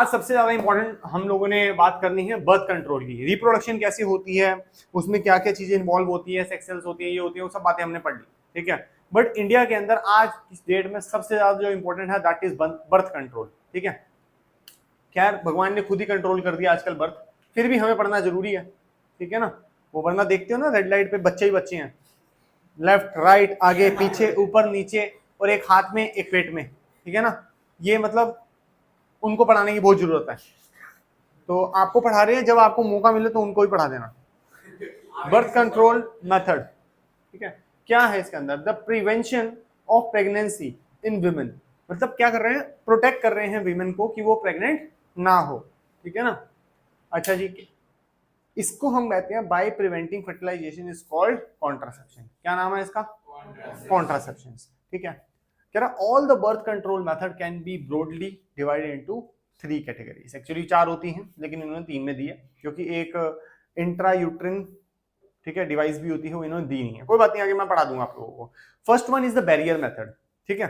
आज सबसे ज्यादा इंपॉर्टेंट हम लोगों ने बात करनी है बर्थ कंट्रोल की। रिप्रोडक्शन कैसी होती है, उसमें क्या क्या चीजें इन्वॉल्व होती है, सेक्स सेल्स होती है, ये होती है, वो सब बातें हमने पढ़ ली, ठीक है। बट इंडिया के अंदर आज इस डेट में सबसे ज्यादा जो इंपॉर्टेंट है दैट इज बर्थ कंट्रोल, ठीक है। खैर भगवान ने खुद ही कंट्रोल कर दिया आजकल बर्थ, फिर भी हमें पढ़ना जरूरी है, ठीक है ना। वो वरना देखते हो ना रेड लाइट पे बच्चे ही बच्चे हैं, लेफ्ट राइट आगे पीछे ऊपर नीचे, और एक हाथ में एक पेट में, ठीक है ना। ये मतलब उनको पढ़ाने की बहुत जरूरत है। तो आपको पढ़ा रहे हैं, जब आपको मौका मिले तो उनको ही पढ़ा देना। बर्थ कंट्रोल मेथड, ठीक है। क्या है इसके अंदर, the prevention of pregnancy in women, मतलब क्या कर रहे हैं, प्रोटेक्ट कर रहे हैं विमेन को कि वो प्रेग्नेंट ना हो, ठीक है ना। अच्छा जी, इसको हम कहते हैं by preventing fertilisation is called contraception. क्या नाम है इसका, कॉन्ट्रासेप्शन, ठीक है। कह रहा all the birth control method can be broadly divided into 3 categories. Actually 4 होती हैं लेकिन इन्होंने 3 में दी है, क्योंकि एक इंट्रा यूट्रिन, ठीक है, डिवाइस भी होती है, वो इन्होंने दी नहीं है। कोई बात नहीं, आगे मैं पढ़ा दूंगा आप लोगों को। First one is the barrier method, ठीक है।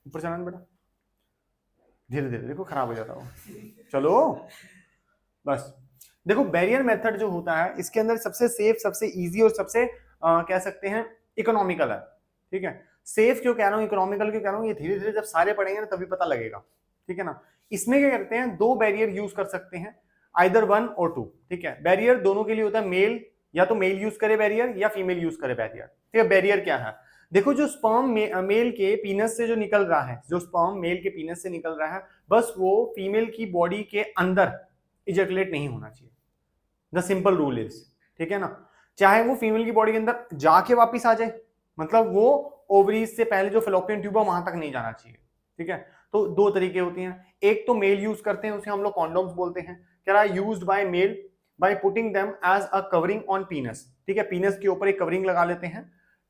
ऊपर चलाना बेटा, धीरे धीरे देखो खराब हो जाता हो, चलो बस। देखो बैरियर मेथड जो होता है इसके अंदर सबसे सेफ, सबसे इजी और सबसे कह सकते हैं इकोनॉमिकल है, ठीक है। सेफ क्यों कह रहा हूँ, इकोनॉमिकल क्यों कह रहा हूँ, ये धीरे धीरे जब सारे पढ़ेंगे ना तभी पता लगेगा, ठीक है ना। इसमें क्या करते हैं, 2 बैरियर यूज कर सकते हैं, आइदर 1 और 2, ठीक है। बैरियर दोनों के लिए होता है, मेल या तो मेल यूज करे बैरियर या फीमेल यूज करे बैरियर, ठीक है। बैरियर क्या है, देखो जो स्पर्म मेल के पीनस से जो निकल रहा है, जो स्पर्म मेल के पीनस से निकल रहा है, बस वो फीमेल की बॉडी के अंदर इजैकुलेट नहीं होना चाहिए। द सिंपल रूल इज, ठीक है ना। चाहे वो फीमेल की बॉडी के अंदर जाके वापिस आ जाए, मतलब वो ओवरीज से पहले जो फेलोपियन ट्यूब है वहां तक नहीं जाना चाहिए, ठीक है। तो 2 तरीके होती हैं, एक तो मेल यूज करते हैं, उसे हम लोग कॉन्डोम्स बोलते हैं। कह रहा है used by male by putting them as a covering on penis, ठीक है। पीनस के ऊपर एक कवरिंग लगा लेते हैं,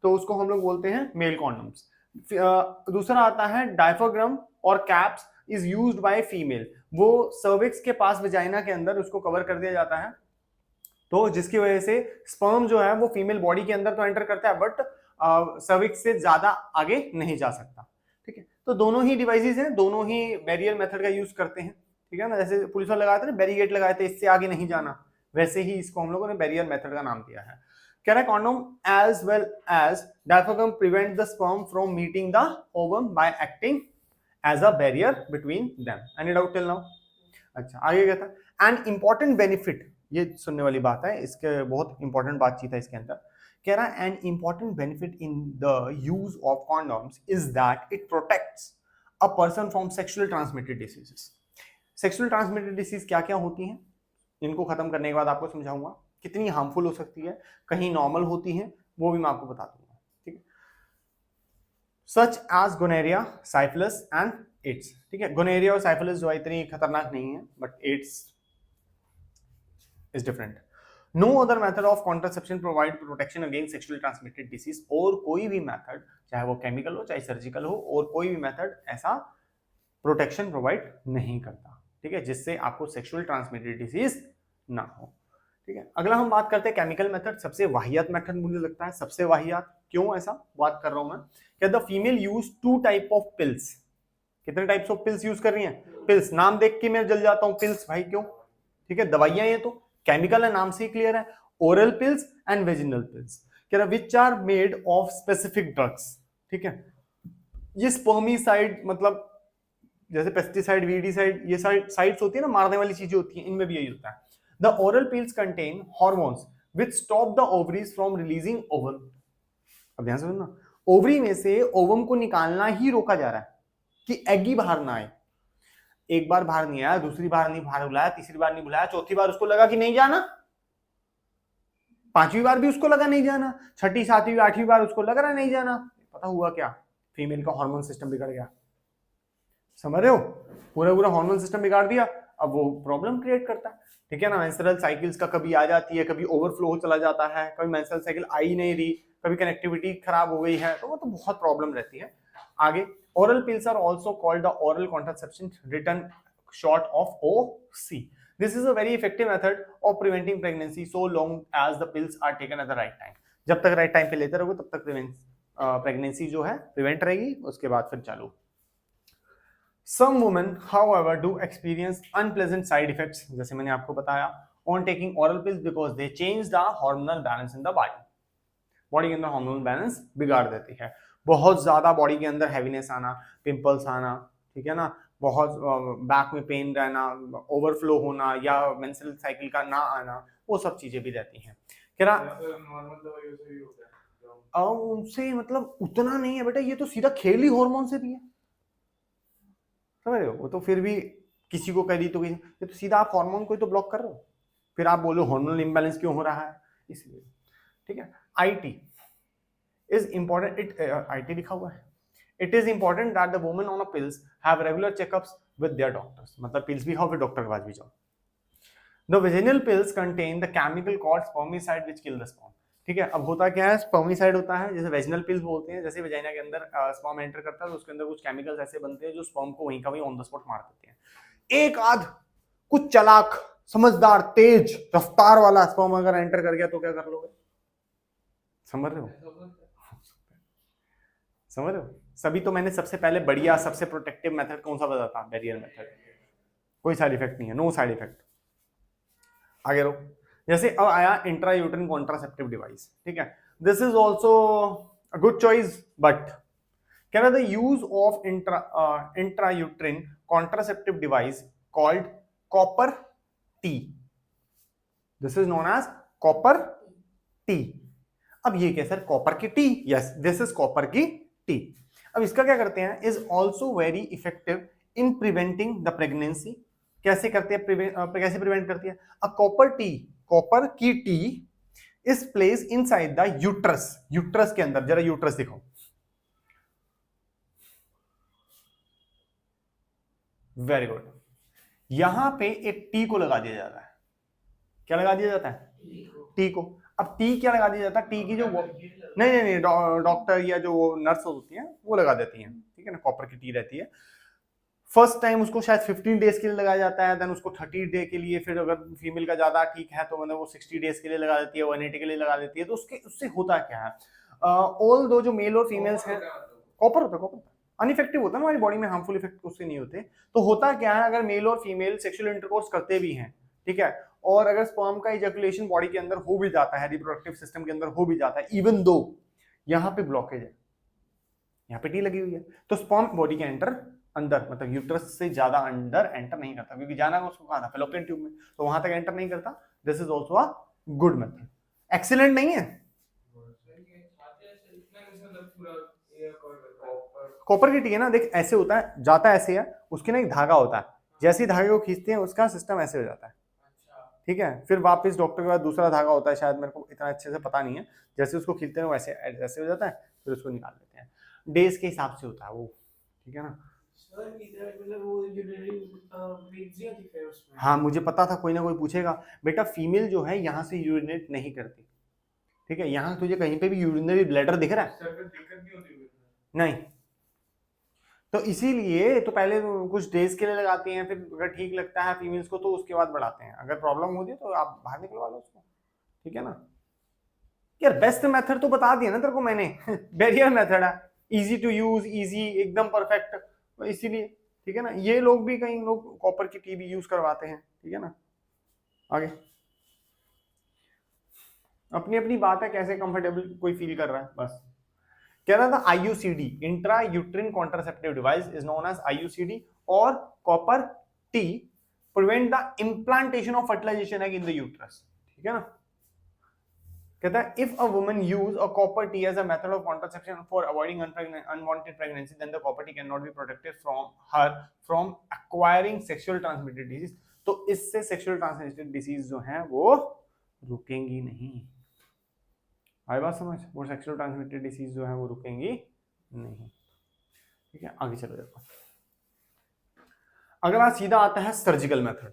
तो उसको हम लोग बोलते हैं मेल कॉन्डोम्स। दूसरा आता है डायफ्राग्राम और caps is used by female, वो सर्विक्स के पास वजाइना के अंदर उसको कवर कर दिया जाता है, तो जिसकी वजह से स्पर्म जो है वो फीमेल बॉडी के अंदर तो एंटर करता है बट सर्विक्स से ज्यादा आगे नहीं जा सकता, ठीक है। तो दोनों ही डिवाइसेस हैं, दोनों ही बैरियर मेथड का यूज करते हैं, ठीक है ना। जैसे पुलिस वाले लगाते थे बैरिकेड लगाए थे इससे आगे नहीं जाना, वैसे ही इसको हम लोगों ने बैरियर मेथड का नाम दिया है। कह रहा है condom as well as diaphragm prevent the sperm from meeting the ovum by acting as a barrier between them. Any doubt till now? अच्छा आगे क्या था, एन इंपॉर्टेंट बेनिफिट, ये सुनने वाली बात है, इसके बहुत इंपॉर्टेंट बातचीत है इसके अंदर। कह रहा है an important benefit in the use of condoms is that it protects a person from sexual transmitted diseases. Sexual transmitted disease क्या क्या होती हैं, इनको खत्म करने के बाद आपको समझाऊंगा कितनी हार्मफुल हो सकती है, कहीं नॉर्मल होती है वो भी मैं आपको बता दूंगा, ठीक है। Such as gonorrhoea, syphilis and AIDS, ठीक है। गोनेरिया और साइफिलिस जो है इतनी खतरनाक नहीं है, but AIDS is different. No other method of contraception provide protection against sexually transmitted disease, और कोई भी मेथड, चाहे वो केमिकल हो चाहे सर्जिकल हो, और कोई भी मेथड ऐसा प्रोटेक्शन प्रोवाइड नहीं करता, ठीक है, जिससे आपको सेक्सुअल ट्रांसमिटेड डिसीज ना हो, ठीक है। अगला हम बात करते हैं केमिकल मेथड, सबसे वाहियात मेथड मुझे लगता है, सबसे वाहियात क्यों ऐसा बात कर रहा हूं मैं, क्या the female use 2 type of pills. कितने टाइप्स ऑफ पिल्स यूज कर रही हैं, पिल्स, नाम देख के मैं जल जाता हूं, पिल्स भाई क्यों, ठीक है, दवाइयां ये तो केमिकल है, नाम से ही क्लियर है। Oral pills and vaginal pills, कह रहा which are made of specific drugs, ठीक है। ये स्पर्मिसाइड, मतलब जैसे पेस्टिसाइड, वीडिसाइड, ये साइड्स होती है ना, मारने वाली चीजें होती हैं, इनमें भी यही होता है। The oral pills contain hormones which stop the ovaries from releasing ovum. अब ध्यान से सुनना, ओवरी में से ओवम को निकालना ही रोका जा रहा है कि एग ही बाहर ना आए। एक बार बाहर नहीं आया, दूसरी बार नहीं बाहर बुलाया, तीसरी बार नहीं बुलाया, चौथी बार उसको लगा कि नहीं जाना, 5वीं बार भी उसको लगा नहीं जाना, 6ठी 7वीं 8वीं बार उसको लग रहा नहीं जाना। पता हुआ क्या, फीमेल का हार्मोन सिस्टम बिगड़ गया, समझ रहे हो, पूरा पूरा हार्मोन सिस्टम बिगाड़ दिया, अब वो प्रॉब्लम क्रिएट करता है, ठीक है ना। मेंस्ट्रुअल साइकिल्स का कभी आ जाती है, कभी ओवरफ्लो चला जाता है, कभी मेंस्ट्रुअल साइकिल आ ही नहीं रही, कभी कनेक्टिविटी खराब हो गई है, तो वो तो बहुत प्रॉब्लम रहती है। आगे, oral pills are also called the oral contraception, written short of OC. This is a very effective method of preventing pregnancy so long as the pills are taken at the right time. जब तक right time पे लेते रहोगे तब तक pregnancy जो है prevent रहेगी, उसके बाद फिर चालू। Some women, however, do experience unpleasant side effects, जैसे मैंने आपको बताया, on taking oral pills because they change the hormonal balance in the body. Body के अंदर हार्मोनल बैलेंस बिगाड़ देती है। बहुत ज्यादा बॉडी के अंदर हैवीनेस आना, पिंपल्स आना, ठीक है ना, बहुत बैक में पेन रहना, ओवरफ्लो होना या मेंस्ट्रुअल साइकिल का ना आना, वो सब चीजें भी रहती हैं। क्या उनसे मतलब उतना नहीं है बेटा, ये तो सीधा खेल ही हार्मोन से भी है, समझ रहे हो? वो तो फिर भी किसी को कह दी तो ये तो सीधा आप हार्मोन को ही तो ब्लॉक कर रहे हो, फिर आप बोलो हार्मोनल इंबैलेंस क्यों हो रहा है, इसलिए। ठीक है, IT is important, it IT लिखा हुआ है, it is important that the women on a pills have regular checkups with their doctors, मतलब पिल्स भी खाओ फिर डॉक्टर के पास भी जाओ। The vaginal pills contain the chemical called spermicide which kill the sperm. ठीक है, अब होता क्या है, स्पर्मिसाइड होता है, जैसे वेजिनल पिल्स बोलते हैं, जैसे वेजाइना के अंदर स्पर्म एंटर करता है तो उसके अंदर कुछ केमिकल्स ऐसे बनते हैं जो स्पर्म को वहीं का वहीं ऑन द स्पॉट मार देते हैं। एक आध कुछ चालाक, समझदार, तेज रफ्तार वाला स्पर्म अगर एंटर कर गया तो क्या कर लोगे? समझ रहे हो? समझ रहे हो? सभी तो मैंने सबसे पहले बढ़िया सबसे प्रोटेक्टिव मेथड कौन सा बताता, बैरियर मेथड, कोई साइड इफेक्ट नहीं है, नो साइड इफेक्ट। आगे रो, जैसे अब आया इंट्रायूट्रिन कॉन्ट्रासेप्टिव डिवाइस। ठीक है, this is also a good choice, but क्या the use of intrauterine contraceptive device called copper T, this is known as copper T. अब ये क्या सर, कॉपर की T? Yes, this is copper की T. अब इसका क्या करते हैं, is also very effective in preventing the pregnancy. कैसे करते हैं, कैसे प्रिवेंट करती है? अ कॉपर टी, कॉपर की T is place inside the uterus, uterus के अंदर, जरा यूट्रस दिखाओ, वेरी गुड, यहां पे एक टी को लगा दिया जाता है। क्या लगा दिया जाता है? टी को। अब टी क्या लगा दिया जाता है? टी की जो नहीं नहीं नहीं, डॉक्टर या जो नर्स होती हैं वो लगा देती हैं, ठीक है ना, कॉपर की टी रहती है। फर्स्ट टाइम उसको शायद 15 डेज के लिए लगाया जाता है, देन उसको 30 डे के लिए, फिर अगर फीमेल का ज्यादा ठीक है तो मतलब वो 60 डेज के लिए लगा देती है, 180 के लिए लगा देती है। तो उसके उससे होता क्या है, ऑल दो जो मेल और फीमेल्स हैं, कॉपर होता है, कॉपर अनइफेक्टिव होता है, हमारी बॉडी में हार्मफुल इफेक्ट उससे नहीं होते। तो होता क्या है, अगर मेल और फीमेल सेक्सुअल इंटरकोर्स करते भी हैं, ठीक है, और अगर स्पर्म का इजैकुलेशन बॉडी के अंदर हो भी जाता है, रिप्रोडक्टिव सिस्टम के अंदर हो भी जाता है, इवन दो यहाँ पे ब्लॉकेज है, यहाँ पे टी लगी हुई है, तो स्पर्म बॉडी के अंदर मतलब यूट्रस से ज्यादा अंदर एंटर नहीं करता, क्योंकि जाना उसको कहा था फैलोपियन ट्यूब में, तो वहां तक एंटर नहीं करता। This is also a good method, excellent नहीं है। कॉपर की टी है ना, देख ऐसे होता है, जाता ऐसे है, उसके ना एक धागा होता है, जैसे ही धागे को खींचते हैं उसका सिस्टम ऐसे हो जाता है, ठीक है, फिर वापस डॉक्टर के बाद दूसरा धागा होता है, शायद मेरे को इतना अच्छे से पता नहीं है, जैसे उसको खींचते हैं वैसे ऐसे हो जाता है, फिर उसको निकाल लेते हैं, डेज के हिसाब से होता है वो, ठीक है ना। हाँ मुझे पता था कोई ना कोई पूछेगा, बेटा फीमेल जो है यहाँ से यूरिनेट नहीं करती, ठीक है, यहाँ तुझे कहीं पे भी यूरिनरी ब्लैडर दिख रहा है? नहीं, तो इसीलिए तो पहले कुछ डेज के लिए लगाते हैं, फिर अगर ठीक लगता है फीमेल्स को तो उसके बाद बढ़ाते हैं, अगर प्रॉब्लम होती है तो आप बाहर निकलवा लो उसको, ठीक है ना। यार बेस्ट मेथड तो बता दिया ना तेरे को मैंने बैरियर मेथड है, इजी टू यूज, इजी एकदम परफेक्ट, तो इसीलिए, ठीक है ना। ये लोग भी, कई लोग कॉपर की टीवी यूज करवाते हैं, ठीक है ना। आगे अपनी अपनी बात है, कैसे कंफर्टेबल कोई फील कर रहा है, बस कह रहा था। IUCD, intra uterine contraceptive device, is known as IUCD और copper T prevent the implantation of fertilization egg in the uterus, ठीक है ना। कहता है if a woman use a copper T as a method of contraception for avoiding unwanted pregnancy, then the copper T can not be protected from her from acquiring sexual transmitted disease. तो इससे sexual transmitted disease जो है वो रुकेंगी नहीं, आई बात समझ, वो sexual transmitted disease जो है वो रुकेंगी नहीं, ठीक है। आगे चलो देखो, अगला सीधा आता है सर्जिकल मेथड,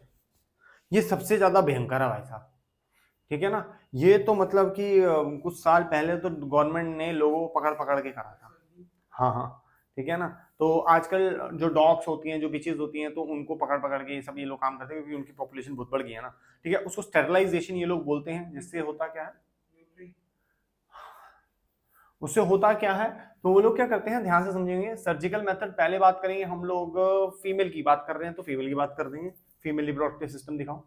ये सबसे ज्यादा भयंकर है भाई साहब, ठीक है ना। ये तो मतलब कि कुछ साल पहले तो गवर्नमेंट ने लोगों को पकड़ पकड़ के करा था, हाँ हाँ, ठीक है ना। तो आजकल जो डॉग्स होती हैं, जो बिचेस होती हैं, तो उनको पकड़ पकड़ के ये लोग काम करते हैं, क्योंकि उनकी पॉपुलेशन बहुत बढ़ गई है ना, ठीक है। उसको स्टेरिलाइजेशन ये लोग बोलते हैं, जिससे होता क्या है, उससे होता क्या है, तो वो लोग क्या करते हैं, ध्यान से समझेंगे, सर्जिकल मेथड पहले बात करेंगे हम लोग, फीमेल की बात कर रहे हैं तो फीमेल की बात कर देंगे, फीमेल रिप्रोडक्टिव सिस्टम दिखाओ,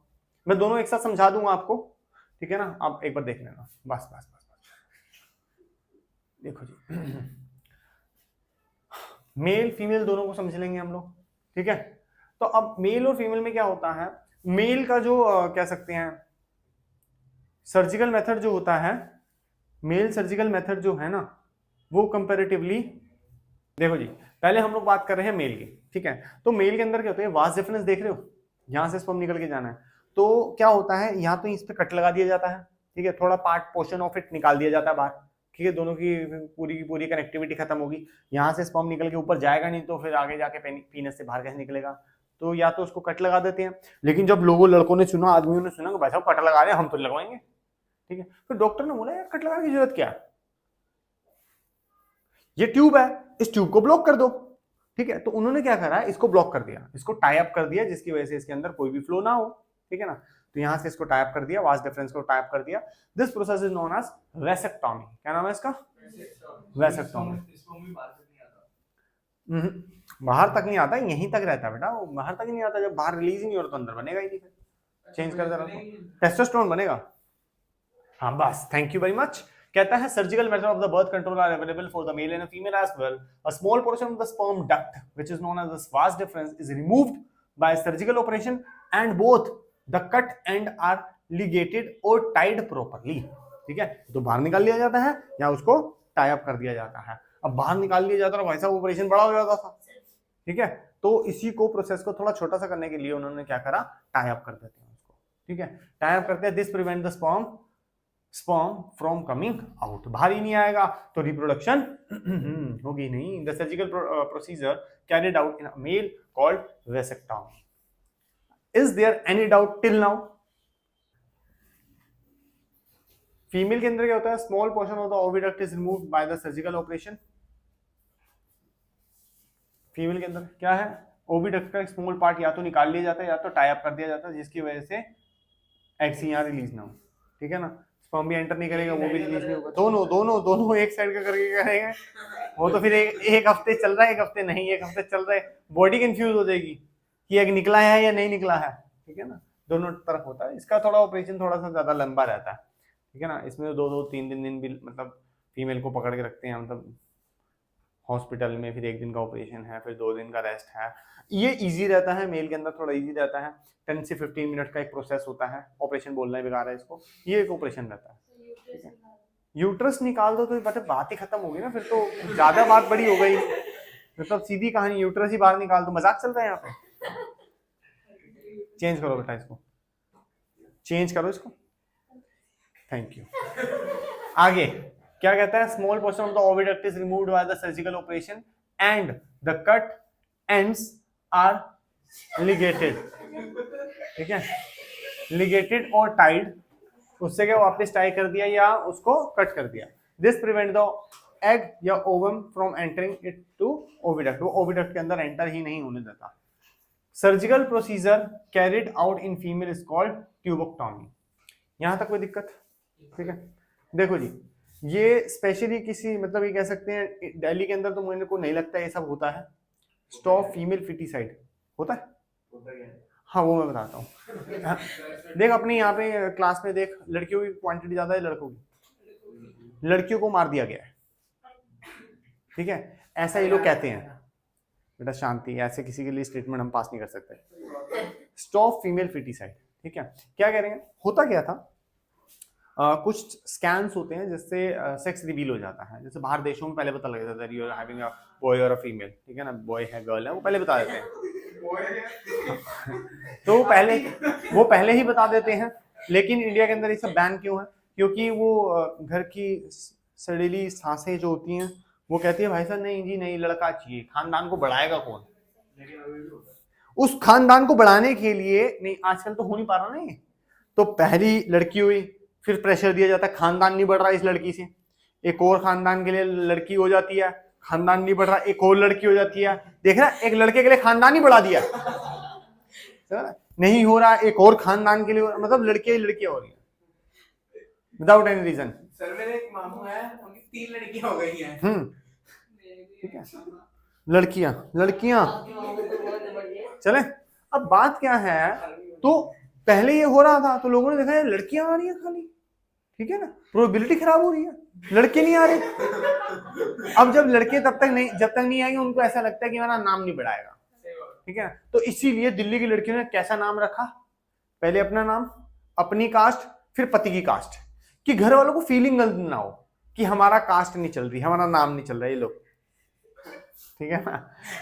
मैं दोनों एक साथ समझा दूंगा आपको, ठीक है ना, आप एक बार देख लेना, बस बस बस बस। देखो जी, मेल फीमेल दोनों को समझ लेंगे हम लोग, ठीक है। तो अब मेल और फीमेल में क्या होता है, मेल का जो कह सकते हैं सर्जिकल मेथड जो होता है, मेल सर्जिकल मेथड जो है ना, वो कंपैरेटिवली, देखो जी पहले हम लोग बात कर रहे हैं मेल की, ठीक है। तो मेल के अंदर क्या होता है, वास्ट डिफरेंस देख रहे हो, यहां से स्पर्म निकल के जाना है, तो क्या होता है, यहाँ तो इस पे कट लगा दिया जाता है, ठीक है, थोड़ा पार्ट पोर्शन ऑफ इट निकाल दिया जाता है बाहर, ठीक है, दोनों की पूरी कनेक्टिविटी खत्म होगी, यहाँ से स्पर्म निकल के ऊपर जाएगा नहीं, तो फिर आगे जाके पीनस से बाहर कैसे निकलेगा, तो या तो उसको कट लगा देते हैं। लेकिन जब लोगों लड़कों ने सुना, आदमियों ने सुना कि भाई साहब कट लगा रहे हैं, हम तो लगवाएंगे, ठीक है, तो डॉक्टर ने बोला यार कट लगाने की जरूरत क्या है, ये ट्यूब है, इस ट्यूब को ब्लॉक कर दो, ठीक है। तो उन्होंने क्या करा, इसको ब्लॉक कर दिया, इसको टाई अप कर दिया, जिसकी वजह से इसके अंदर कोई भी फ्लो ना हो, ठीक है ना। तो यहां से इसको टाई अप कर दिया, वास्ट डिफरेंस को टाई अप कर दिया, this process is known as vasectomy. क्या नाम है इसका, वेसेक्टोमी। बाहर तक नहीं आता, यहीं तक रहता है बेटा, वो बाहर तक नहीं आता, जब बाहर रिलीज ही नहीं हो रहा तो अंदर बनेगा ही नहीं, फिर चेंज कर दे रहा, टेस्टोस्टेरोन बनेगा। हाँ बस, थैंक यू वेरी मच। कहता है surgical method of the birth control are available for the male and female as well, a small portion of the sperm duct which is known as the vas deferens is removed by surgical operation and both the cut and are ligated or tied properly, ठीक है। तो बाहर निकाल लिया जाता है या उसको टाई अप कर दिया जाता है। अब बाहर निकाल लिया जाता है भाई साहब, ऑपरेशन बड़ा हो जाता था, ठीक है। तो इसी को प्रोसेस को थोड़ा छोटा सा करने के लिए उन्होंने क्या करा, टाई अप कर देते हैं उसको, ठीक है, टाई अप करते हैं, this prevent the sperm from coming out, बाहर ही नहीं आएगा तो रिप्रोडक्शन होगी नहीं। The surgical procedure carried out in a male called vasectomy. Is there any doubt till now? Female के अंदर क्या होता है, small portion of the oviduct is removed by the surgical operation. Female के अंदर क्या है, ओविडक्ट का एक स्मॉल पार्ट या तो निकाल लिया जाता है या तो टाई अप कर दिया जाता है, जिसकी वजह से एग्स यहाँ रिलीज ना हो, ठीक है ना, स्पर्म भी एंटर नहीं करेगा, वो भी रिलीज नहीं होगा, दोनों दोनों दोनों एक साइड का करके करेंगे, वो तो फिर एक हफ्ते चल रहा है, एक हफ्ते नहीं, एक हफ्ते चल रहा है, बॉडी कंफ्यूज हो जाएगी कि एग निकला है या नहीं निकला है, ठीक है ना, दोनों तरफ होता है। इसका थोड़ा ऑपरेशन थोड़ा सा ज्यादा लंबा रहता है, ठीक है ना, इसमें 2-2 3 दिन भी मतलब फीमेल को पकड़ के रखते हैं, मतलब हॉस्पिटल में, फिर 1 दिन का ऑपरेशन है, फिर 2 दिन का रेस्ट है, ये इजी रहता है, मेल के अंदर थोड़ा इजी रहता है, 10 से 15 मिनट का एक प्रोसेस होता है, ऑपरेशन बोलना ही बेकार है इसको, ये एक ऑपरेशन रहता है। यूट्रस निकाल दो तो मतलब बात ही खत्म होगी ना, फिर तो ज्यादा बात बड़ी हो गई, मतलब सीधी कहानी, यूट्रस ही बाहर निकाल दो, मजाक चल रहा है यहाँ पे, चेंज करो बेटा इसको, चेंज करो इसको, थैंक यू। आगे क्या कहता है, small portion of the oviduct is removed by the surgical operation and the cut ends are ligated, ठीक है, लिगेटेड और टाइड, उससे क्या वापस टाई कर दिया या उसको कट कर दिया। दिस प्रिवेंट द एग या ovum from entering it to oviduct, वो ओविडक्ट के अंदर एंटर ही नहीं होने देता। Surgical procedure carried out in female is called tubectomy. यहां तक कोई दिक्कत, ठीक है। देखो जी, ये स्पेशली किसी मतलब ये कह सकते हैं दिल्ली के अंदर तो मुझे को नहीं लगता ये सब होता है, स्टॉप फीमेल फिटिसाइड होता है, हाँ वो मैं बताता हूँ। देख अपने यहाँ पे क्लास में देख, लड़कियों की क्वांटिटी ज्यादा है लड़कों की, लड़कियों को मार दिया गया है, ठीक है, ऐसा ये लोग कहते हैं। बेटा शांति, ऐसे किसी के लिए स्टेटमेंट हम पास नहीं कर सकते। स्टॉप फीमेल फिटिसाइड, ठीक है, क्या कह रहे हैं, होता क्या था, कुछ स्कैन्स होते हैं जिससे सेक्स रिवील हो जाता है, जैसे बाहर देशों में पहले पता लग जाता है you are having a boy और अ फीमेल, ठीक है ना, बॉय है गर्ल है, वो पहले बता देते हैं तो वो पहले ही बता देते हैं। लेकिन इंडिया के अंदर ये सब बैन क्यों है, क्योंकि वो घर की सड़ीली सांसें जो होती हैं वो कहती है भाई साहब नहीं जी नहीं, लड़का चाहिए, खानदान को बढ़ाएगा कौन, उस खानदान को बढ़ाने के लिए नहीं, आजकल तो हो नहीं पा रहा ना, तो पहली लड़की हुई, फिर प्रेशर दिया जाता है, खानदान नहीं बढ़ रहा इस लड़की से, एक और खानदान के लिए लड़की हो जाती है, खानदान नहीं बढ़ रहा एक और लड़की हो जाती है, देख रहा एक लड़के के लिए खानदान ही बढ़ा दिया नहीं हो रहा एक और खानदान के लिए, मतलब लड़कियां ही लड़कियां हो रही है विदाउट एनी रीजन। सर मेरे एक मामू है, उनकी 3 लड़कियां हो गई हैं। ठीक है, लड़कियां लड़कियां चले। अब बात क्या है, तो पहले ये हो रहा था तो लोगों ने देखा ये लड़कियां आ रही है खाली, ठीक है ना, प्रोबेबिलिटी खराब हो रही है, लड़के नहीं आ रहे। अब जब लड़के जब तक नहीं आएंगे उनको ऐसा लगता है कि हमारा नाम नहीं बढ़ाएगा, ठीक है। तो इसीलिए दिल्ली की लड़कियों ने कैसा नाम रखा, पहले अपना नाम, अपनी कास्ट, फिर पति की कास्ट, कि घर वालों को फीलिंग गलत ना हो कि हमारा कास्ट नहीं चल रही, हमारा नाम नहीं चल रहा, ये लोग, ठीक है ना।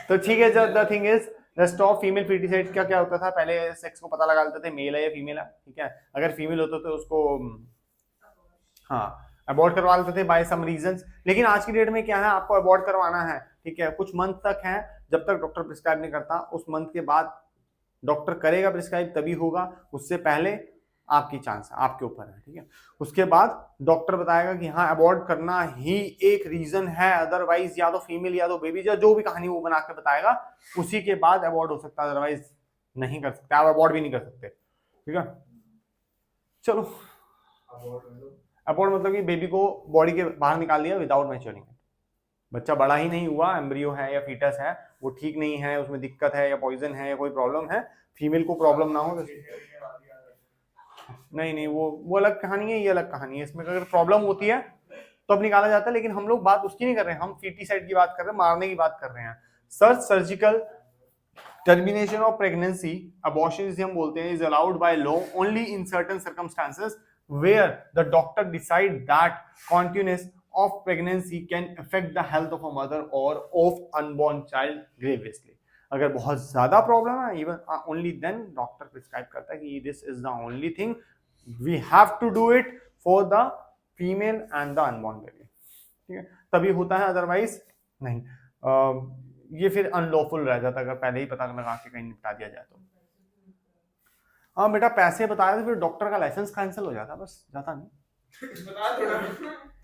तो ठीक है, जो the thing is the stop female foeticide का क्या होता था, पहले सेक्स को पता लगा लेते थे मेल है या फीमेल है, ठीक है। अगर फीमेल होता तो उसको हाँ अबॉर्ट करवा लेते थे बाय सम रीजंस। लेकिन आज की डेट में क्या है, आपको अबॉर्ट करवाना है, ठीक है, कुछ मंथ तक है, जब तक डॉक्टर प्रिस्क्राइब नहीं करता, उस मंथ के बाद डॉक्टर करेगा प्रिस्क्राइब तभी होगा, उससे पहले आपकी चांस है, आपके ऊपर है, ठीक है। उसके बाद डॉक्टर बताएगा कि हाँ अबॉर्ट करना ही एक रीजन है, अदरवाइज या तो फीमेल या तो बेबी, जो भी कहानी वो बना के बताएगा, उसी के बाद अबॉर्ट हो सकता है, अदरवाइज नहीं कर सकते, आप अबॉर्ट भी नहीं कर सकते, ठीक है। चलो, अबॉर्ट मतलब कि बेबी को बॉडी के बाहर निकाल दिया विदाउट मैच्योरिंग, बच्चा बड़ा ही नहीं हुआ, एम्ब्रियो है या फीटस है, वो ठीक नहीं है, उसमें दिक्कत है या पॉइजन है या कोई प्रॉब्लम है, फीमेल को प्रॉब्लम ना हो तो नहीं, वो अलग कहानी है, ये अलग कहानी है। इसमें अगर प्रॉब्लम होती है तो अब निकाला जाता है, लेकिन हम लोग बात उसकी नहीं कर रहे हैं, हम फीटिसाइड की बात कर रहे हैं, मारने की बात कर रहे हैं। Surgical termination of pregnancy, abortion जिसे हम बोलते हैं, is allowed by law only in certain circumstances where the doctor decide that continuous of pregnancy can affect the health of a mother or of unborn child grievously। अगर बहुत ज्यादा problem है, even only then doctor prescribe करता है कि this is the only thing we have to do it for the female and the unborn baby, ठीक है, तभी होता है, अदरवाइज नहीं। ये फिर अनलॉफुल रह जाता अगर पहले ही पता लगा के कहीं निपटा दिया जाए तो। हाँ बेटा पैसे बताया तो फिर डॉक्टर का लाइसेंस कैंसिल हो जाता, बस जाता नहीं,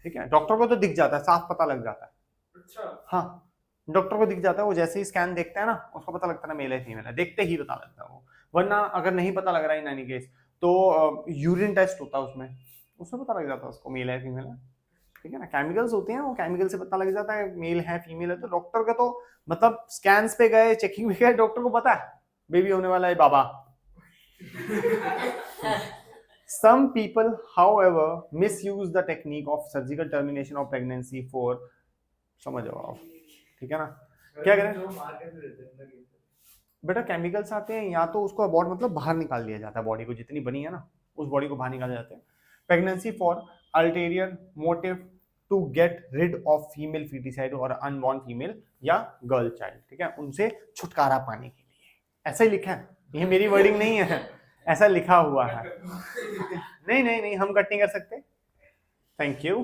ठीक है। डॉक्टर को तो दिख जाता है, साफ पता लग जाता है। अच्छा हाँ, डॉक्टर को दिख जाता है, वो जैसे ही स्कैन देखता है ना, उसको पता लगता है ना मेल है फीमेल है, देखते ही पता लगता है वो। वरना अगर नहीं पता लग रहा है इन एनी केस तो यूरिन टेस्ट होता है, उसमें पता लग जाता है उसको मेल है फीमेल है, ठीक है ना। केमिकल्स होते हैं, वो केमिकल से पता लग जाता है मेल है फीमेल है। तो डॉक्टर का तो मतलब स्कैन्स पे गए, चेकिंग पे गए, डॉक्टर को पता है बेबी होने वाला है बाबा। Some people, however, misuse the technique of surgical termination of pregnancy for, समझ जाओ, ठीक है ना। क्या करें बेटा, केमिकल्स आते हैं, या तो उसको अबॉर्ट मतलब बाहर निकाल दिया जाता है, बॉडी को जितनी बनी है ना उस बॉडी को बाहर निकाल जाते हैं। Pregnancy for ulterior motive to get rid of female foeticide और अनबॉर्न फीमेल या गर्ल चाइल्ड, ठीक है, उनसे छुटकारा पाने के लिए, ऐसा ही लिखा है, ये मेरी वर्डिंग नहीं है, ऐसा लिखा हुआ है। नहीं हम कट नहीं कर सकते, thank you.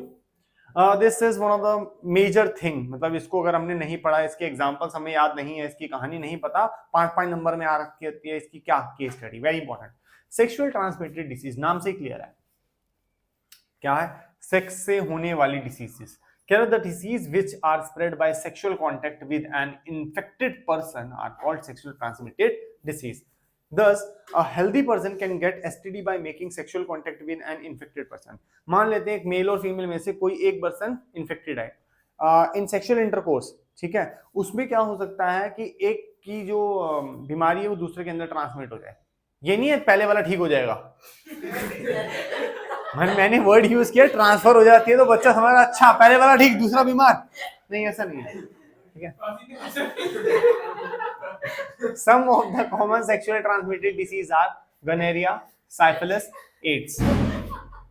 This is one of the major thing, मतलब इसको अगर हमने नहीं पढ़ा, इसके एग्जांपल्स हमें याद नहीं है, इसकी कहानी नहीं पता, 5 नंबर में आ रखी होती है इसकी क्या case study, very important. Sexual transmitted disease, नाम से क्लियर है क्या है, सेक्स से होने वाली डिसीजेस। क्या the disease which are spread by sexual contact with an infected person are called sexual transmitted disease. Thus, a healthy person can get STD by making sexual contact with an infected person। मान लेते हैं एक mail और female में से कोई एक person infected है इन सेक्सुअल इंटरकोर्स, ठीक है, उसमें क्या हो सकता है कि एक की जो बीमारी है वो दूसरे के अंदर ट्रांसमिट हो जाए। ये नहीं है पहले वाला ठीक हो जाएगा, मैंने वर्ड यूज किया ट्रांसफर हो जाती है, तो बच्चा समझ अच्छा पहले वाला ठीक दूसरा बीमार, नहीं ऐसा नहीं है, ठीक है। Some of the common sexually transmitted diseases are gonorrhea, syphilis, AIDS।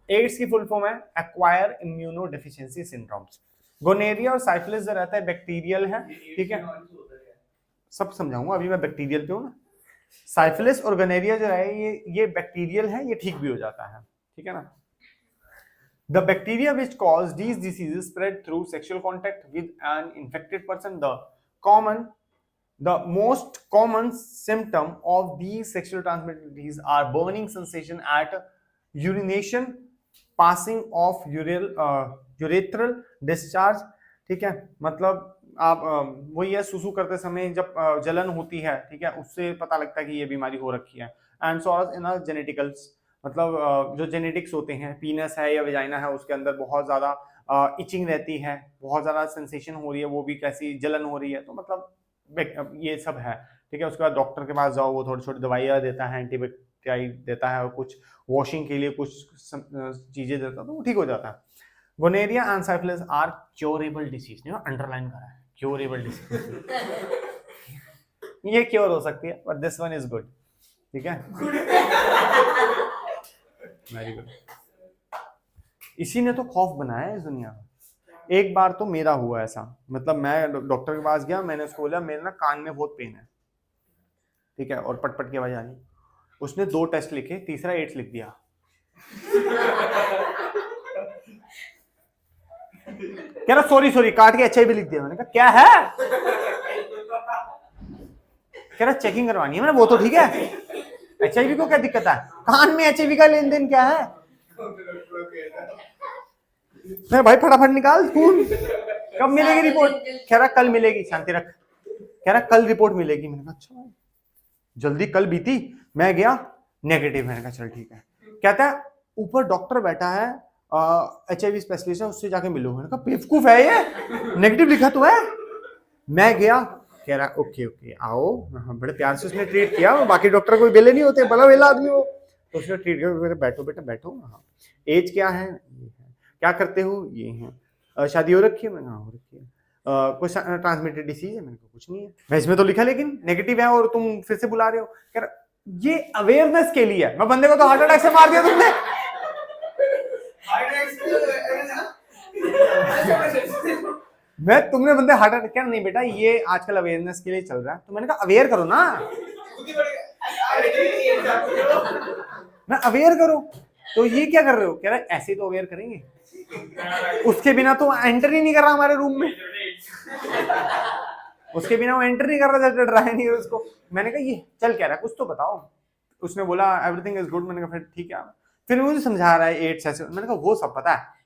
AIDS की फुल फॉर्म है acquire immunodeficiency syndromes। गोनेरिया और साइफिलिस जो रहता है बैक्टीरियल है, ठीक है, सब समझाऊंगा, अभी मैं बैक्टीरियल पे हूँ ना। साइफिलिस और गोनेरिया जो है ये बैक्टीरियल है, ये ठीक भी हो जाता है, ठीक है ना। The bacteria which cause these diseases spread through sexual contact with an infected person। The most common symptom of these sexual transmitted diseases are burning sensation at urination, passing of urethral discharge, ठीक है, मतलब आप वही है सुसु करते समय जब जलन होती है, ठीक है, उससे पता लगता है कि ये बीमारी हो रखी है। एंड सॉरस इन जेनेटिकल्स, मतलब जो जेनेटिक्स होते हैं, पीनस है या वेजाइना है उसके अंदर बहुत ज्यादा इचिंग रहती है, बहुत ज़्यादा सेंसेशन हो रही है, वो भी कैसी जलन हो रही है, तो मतलब ये सब है। ठीक है, उसके बाद डॉक्टर के पास जाओ, वो थोड़ी छोटी दवाइयाँ देता है, एंटीबायोटिक देता है, और कुछ वॉशिंग के लिए कुछ चीज़ें देता है, तो वो ठीक हो जाता है। Gonorrhoea and syphilis are curable disease, underline करा है, क्योरेबल डिसीज। ये क्योर हो सकती है, but this one is good. ठीक है, वेरी गुड। इसी ने तो खौफ बनाया है इस दुनिया में। एक बार तो मेरा हुआ ऐसा, मतलब मैं डॉक्टर के पास गया, मैंने उसको बोला मेरे ना कान में बहुत पेन है, ठीक है, और पटपट की आवाज आ रही। उसने 2 टेस्ट लिखे, तीसरा एड्स लिख दिया। कह रहा सॉरी काट के HIV लिख दिया। मैंने कहा क्या है? कह रहा चेकिंग करवानी है। मैंने वो तो ठीक है, HIV को क्या दिक्कत है? कान में HIV का लेन देन क्या है? मैं भाई फटाफट निकाल खून, कब मिलेगी रिपोर्ट? कह रहा कल मिलेगी, शांति रख। कह रहा कल रिपोर्ट मिलेगी। मैंने कहा अच्छा, जल्दी कल बीती। मैं गया, नेगेटिव। मैंने कहा चल ठीक है। कहता है ऊपर डॉक्टर बैठा है, HIV स्पेशलिस्ट है, उससे जाके मिलो। मैंने कहा बेवकूफ है ये, नेगेटिव लिखा तो है। मैं गया, कह रहा ओके आओ। बड़े प्यार से उसने ट्रीट किया, बाकी डॉक्टर कोई बेले नहीं होते, बड़ा वेला आदमी हो, तो उसने ट्रीट किया। बैठो बेटा बैठो। हाँ, एज क्या है? ये है। क्या करते हो? ये है। शादी हो रखी है? मैंने हो रखी है। कोई ट्रांसमिटेड डिसीज है? मैंने कहा कुछ नहीं है। मैं इसमें तो लिखा लेकिन नेगेटिव है, और तुम फिर से बुला रहे हो। कह रहा ये अवेयरनेस के लिए है। मैं बंदे को तो हार्ट अटैक से मार दिया तुमने। तुमने बंदे हार्ट अटैक, क्या नहीं बेटा ये आजकल अवेयरनेस के लिए चल रहा है। तो मैंने कहा अवेयर करो ना, मैं अवेयर करो। तो ये क्या कर रहे हो? कह रहा है ऐसे तो अवेयर करेंगे, उसके बिना तो एंटर ही नहीं कर रहा हमारे रूम में। उसके बिना वो एंटर नहीं कर रहा, डर रहा है नहीं उसको। मैंने कहा ये चल कह रहा है कुछ तो बताओ। उसने बोला एवरीथिंग इज गुड। मैंने कहा फिर ठीक है। फिर मुझे समझा रहा है एड्स ऐसे। मैंने कहा वो सब पता है,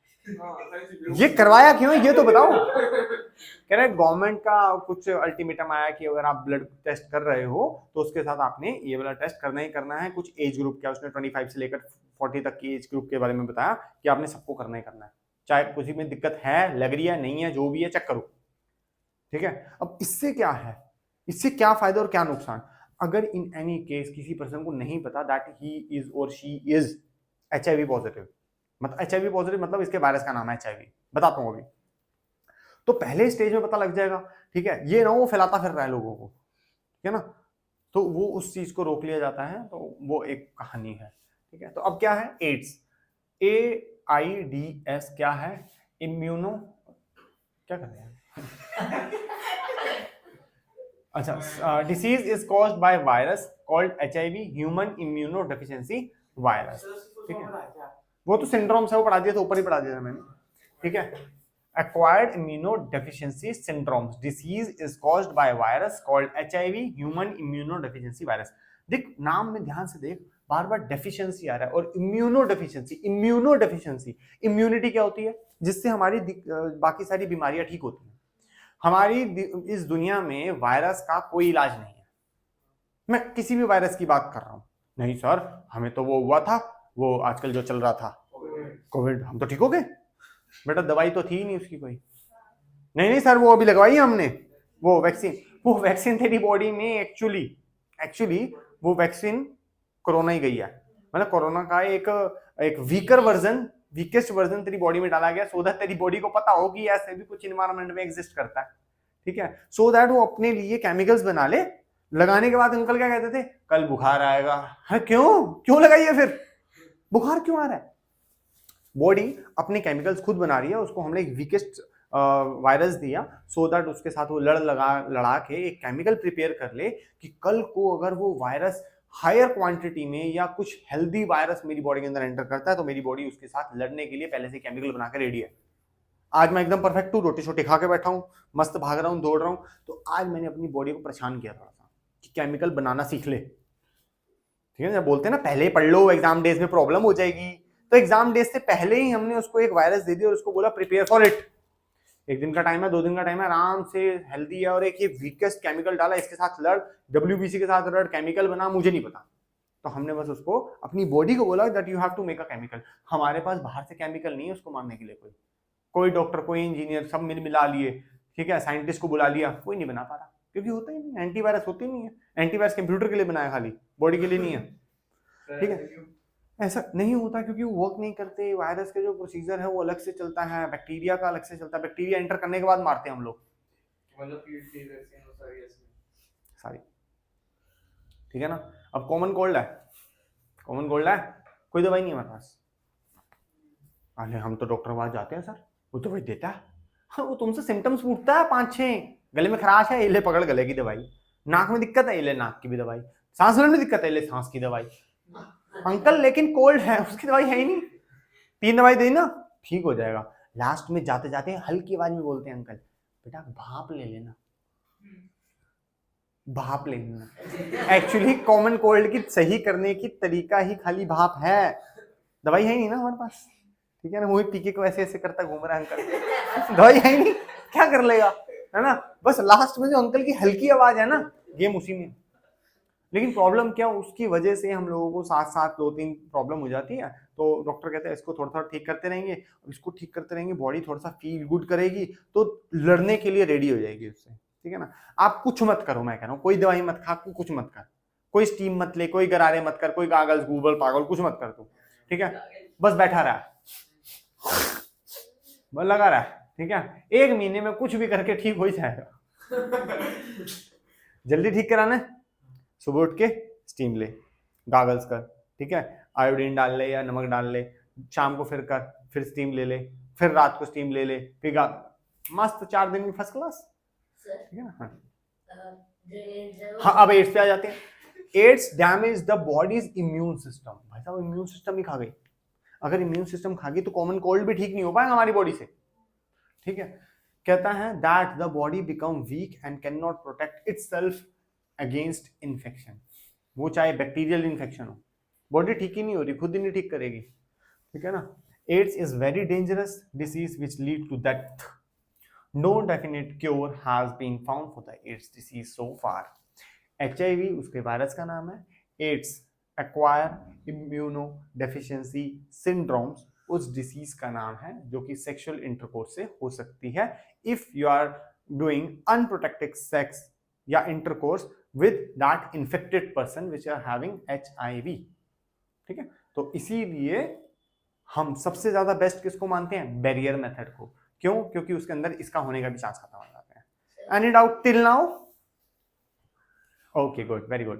ये करवाया क्यों ये तो बताओ। कह रहे गवर्नमेंट का कुछ अल्टीमेटम आया कि अगर आप ब्लड टेस्ट कर रहे हो तो उसके साथ आपने ये वाला टेस्ट करना ही करना है। कुछ एज ग्रुप क्या, उसने 25 से लेकर 40 तक की एज ग्रुप के बारे में बताया कि आपने सबको करना ही करना है, चाहे किसी में दिक्कत है, लग रही है, नहीं है, जो भी है चेक करो। ठीक है, अब इससे क्या है, इससे क्या फायदा और क्या नुकसान? अगर इन एनी केस किसी पर्सन को नहीं पता दैट ही इज और शी इज HIV पॉजिटिव, मतलब HIV पॉजिटिव मतलब इसके वायरस का नाम है HIV, बताता हूं अभी, तो पहले स्टेज में पता लग जाएगा। ठीक है, ये ना वो फैलाता फिर रहा है लोगों को, ठीक है ना, तो वो उस चीज को रोक लिया जाता है। तो वो एक कहानी है। ठीक है, तो अब क्या है एड्स? AIDS क्या है? इम्यूनो क्या कर रहे हैं? अच्छा, disease is caused by virus called HIV, human immuno deficiency virus. ठीक है, वो तो सिंड्रोम से वो पढ़ा दिया, तो ऊपर ही पढ़ा दिया था मैंने। ठीक है, acquired immunodeficiency syndromes disease is caused by virus called HIV, human immunodeficiency virus। देख नाम में ध्यान से देख, बार बार डेफिशिएंसी आ रहा है, और इम्यूनोडेफिशिएंसी, इम्यूनोडेफिशिएंसी, इम्यूनिटी क्या होती है? जिससे हमारी बाकी सारी बीमारियां ठीक होती हैं। हमारी इस दुनिया में वायरस का कोई इलाज नहीं है। मैं किसी भी वायरस की बात कर रहा हूं, नहीं सर हमें तो वो हुआ था, वो आजकल जो चल रहा था कोविड, हम तो ठीक हो गए। बेटा दवाई तो थी नहीं उसकी कोई। नहीं सर वो अभी लगवाई हमने वो वैक्सीन तेरी बॉडी में एक्चुअली वो वैक्सीन कोरोना ही गई है। मतलब कोरोना का एक वीकेस्ट वर्जन तेरी बॉडी में डाला गया, सो दैट तेरी बॉडी को पता हो कि ऐसे भी कुछ इन्वायरमेंट में एग्जिस्ट करता है। ठीक है, सो दैट वो अपने लिए केमिकल्स बना ले। लगाने के बाद अंकल क्या कहते थे? कल बुखार आएगा। है क्यों लगाइए फिर? बुखार क्यों आ रहा है? बॉडी अपने केमिकल्स खुद बना रही है, उसको हमने एक वीकेस्ट वायरस दिया सो दैट उसके साथ वो लड़ा के एक केमिकल प्रिपेयर कर ले कि कल को अगर वो वायरस हायर क्वांटिटी में या कुछ हेल्दी वायरस मेरी बॉडी के अंदर एंटर करता है तो मेरी बॉडी उसके साथ लड़ने के लिए पहले से केमिकल बना के रेडी है। आज मैं एकदम परफेक्ट हूँ, रोटी शोटी खा के बैठा हूँ, मस्त भाग रहा हूँ, दौड़ रहा हूँ, तो आज मैंने अपनी बॉडी को परेशान किया थोड़ा सा कि केमिकल बनाना सीख ले। ठीक है, जब बोलते हैं ना पहले पढ़ लो एग्जाम डेज में प्रॉब्लम हो जाएगी, तो एग्जाम डेज से पहले ही हमने उसको एक वायरस दे दिया और उसको बोला प्रिपेयर फॉर इट। 1 दिन का टाइम है, 2 दिन का टाइम है, आराम से हेल्दी है, और एक ये वीकेस्ट केमिकल डाला, इसके साथ लड़, WBC के साथ लड़, केमिकल बना, मुझे नहीं पता। तो हमने बस उसको अपनी बॉडी को बोला that you have to make a chemical. हमारे पास बाहर से केमिकल नहीं है उसको मारने के लिए कोई। कोई डॉक्टर, कोई इंजीनियर, सब मिला लिए, ठीक है, साइंटिस्ट को बुला लिया, कोई नहीं बना पा रहा, क्योंकि होता ही नहीं, एंटीवायरस होती नहीं है। एंटीवायरस कंप्यूटर के लिए बनाया, खाली बॉडी के लिए नहीं है, ठीक है। ऐसा नहीं होता क्योंकि वो वर्क नहीं करते। वायरस के जो प्रोसीजर है वो अलग से चलता है, बैक्टीरिया का अलग से चलता है, बैक्टीरिया एंटर करने के बाद मारते हैं हम लोग, मतलब सारी, ठीक है ना। अब कॉमन कोल्ड है, कॉमन कोल्ड है, कोई दवाई नहीं है हमारे पास। अरे हम तो डॉक्टर के पास जाते हैं सर, वो दवाई देता है, हाँ वो तुमसे सिम्टम्स पूछता है 5-6, गले में खराश है, इले पकड़ गले की दवाई, नाक में दिक्कत है, इले नाक की भी दवाई, सांस लेने में दिक्कत है, इले सांस की दवाई। अंकल लेकिन कोल्ड है, उसकी दवाई है ही नहीं, 3 दवाई दी ना ठीक हो जाएगा। लास्ट में जाते जाते हल्की आवाज में बोलते हैं, अंकल बेटा भाप ले लेना, भाप ले लेना। एक्चुअली कॉमन कोल्ड की सही करने की तरीका ही खाली भाप है, दवाई है ही नहीं ना हमारे पास, ठीक है ना। वही पीके को ऐसे ऐसे करता घूम रहा है अंकल, दवाई है ही नहीं, क्या कर लेगा, है ना। बस लास्ट में जो अंकल की हल्की आवाज है ना, गेम उसी में। लेकिन प्रॉब्लम क्या, उसकी वजह से हम लोगों को साथ साथ 2-3 प्रॉब्लम हो जाती है। तो डॉक्टर कहते हैं इसको थोड़ा थोड़ा ठीक करते रहेंगे, इसको ठीक करते रहेंगे, बॉडी थोड़ा सा फील गुड करेगी, तो लड़ने के लिए रेडी हो जाएगी उससे, ठीक है ना। आप कुछ मत करो, मैं कह रहा हूँ, कोई दवाई मत खा, कुछ मत कर, कोई स्टीम मत ले, कोई गरारे मत कर, कोई कागज गूगल पागल कुछ मत कर तू, ठीक है, बस बैठा रहा, बस लगा रहा है, ठीक है। 1 महीने में कुछ भी करके ठीक हो ही जाएगा। जल्दी ठीक कराना है, सुबह उठ के स्टीम ले, गागल्स कर, ठीक है, आयोडीन डाल ले या नमक डाल ले, शाम को फिर कर, फिर स्टीम ले ले, फिर रात को स्टीम ले ले, फिर मस्त 4 दिन में फर्स्ट क्लास, ठीक है ना। हाँ अब एड्स पे आ जाते हैं। AIDS damage the body's immune system. भाई साहब इम्यून सिस्टम ही खा गई, अगर इम्यून सिस्टम खा गई तो कॉमन कोल्ड भी ठीक नहीं हो पाएगा हमारी बॉडी से, ठीक है। कहता है that the body become weak and can not protect itself against infection. वो चाहे बैक्टीरियल इन्फेक्शन हो, बॉडी ठीक ही नहीं हो रही, खुद ही नहीं ठीक करेगी, ठीक है ना। AIDS is very dangerous disease which lead to death. No definite cure has been found for the AIDS disease so far. HIV उसके वायरस का नाम है, AIDS acquired immunodeficiency syndromes उस डिसीज का नाम है जो कि सेक्सुअल इंटरकोर्स से हो सकती है if you are doing unprotected sex या intercourse with that infected person which are having HIV, ठीक है। तो इसीलिए हम सबसे ज्यादा बेस्ट किसको मानते हैं, बैरियर मेथड को। क्यों, क्योंकि उसके अंदर इसका होने का भी चांस खत्म हो जाते हैं। Any doubt till now? Okay good, very good.